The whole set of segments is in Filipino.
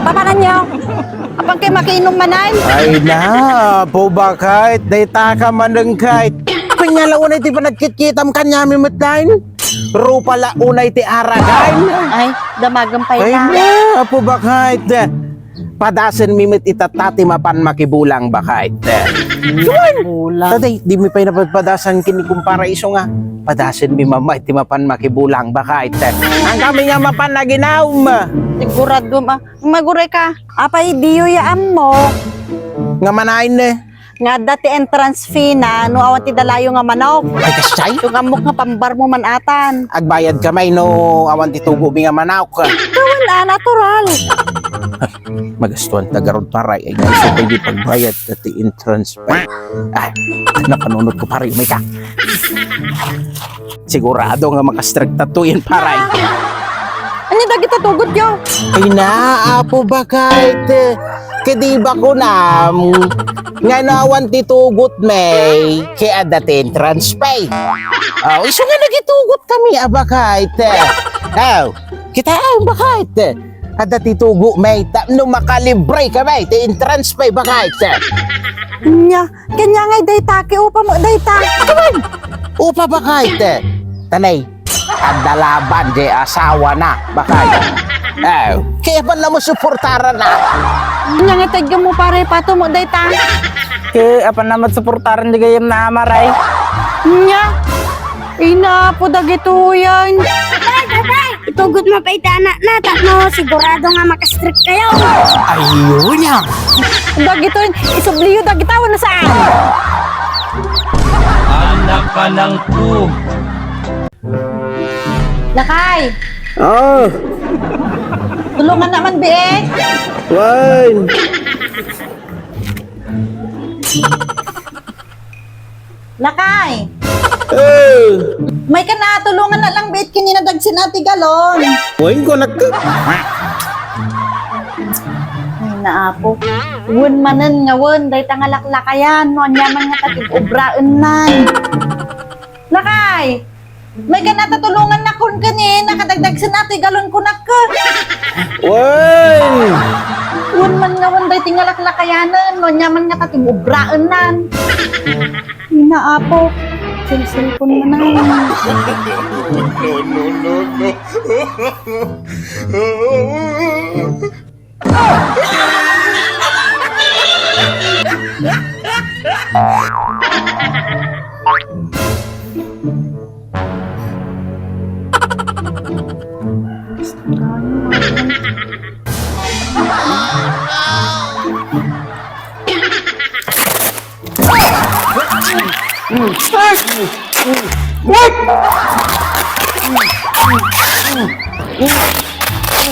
Papanan nyo. Apang kayo makiinom manan? Ay na, po ba kahit dayta ka manang kahit pinyala unay ti panagkit-kitam kanya mimatlain rupa la unay ti aragain. Ay, damagang pa Ay na. na, po ba kahit padasan mimit itatati mapan makibulang ba kahit Bulang. Taday, di mi pa napapadasan kini kumpara iso nga padasan mi mama iti mapan makibulang ba kahit ang kami nga mapan na ginaum Sigurado maguray ka. Apay diyo yaan mo. nga manain Nga dati entrance fee na no awan ti dalayo nga manok. ay kasay Yung amok nga pambar mo manatan. agbayad kamay no awan ti tubo mi nga manawk Kawan natural. magastuan tagarod paray ay gusto pa di pagbayad at entrance pa ay nakanunod ko paray may ka sigurado nga makastrict tatuin paray Ano dagi tatugot yo? ay naapo ba kahit kadiba ko na nga nawan titugot may kaya dati entrance pay iso nga nagitugot kami aba kahit kita ba kahit ada titugo may no makalibre ka may ti entrance pay ba kahit Nya, kanya nga dayta upa mo dayta. upa ba kahit tanay ada laban di asawa na ba kahit kaya pa na mo suportara na Nya nga tagyo mo pare pato mo dayta. Ke apa naman suportaran di gayam na amaray. Nya. Ina po dagito yan. Itugot mo pa itana na no sigurado nga makastrict kayo. ayun yan Dagito isubliyo dagitawan na saan? Anak ka ng po. Lakay, oh tulungan naman be. wine Lakay, may ka na tulungan na lang bet kinina dagsin ati galon. wine ko nagka Ay naapo. Wun manen nga wun day tangalaklakayan no anyaman nga tatid obraan nan. Lakay, may ka natatulungan na kun kani nakadagdag sa ati galon ko nakka. wine Wun man nga wun day tingalaklakayanan no anyaman nga tatid obraan nan. Ay naapo. Silsilpon mo na.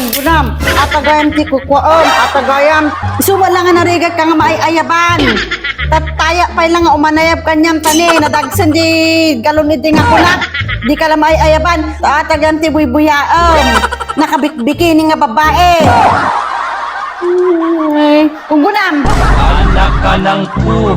Gunam, atagayam ti kukwaom, atagayam. Isumala nga narigat ka nga maiayaban. Tataya pa lang nga umanayab kanyang tani, nadagsan di galon iti nga kunak. Di ka lang maiayaban, atagayam ti buybuyaom. Nakabikbikini nga babae. Gunam, Anak ka ng po.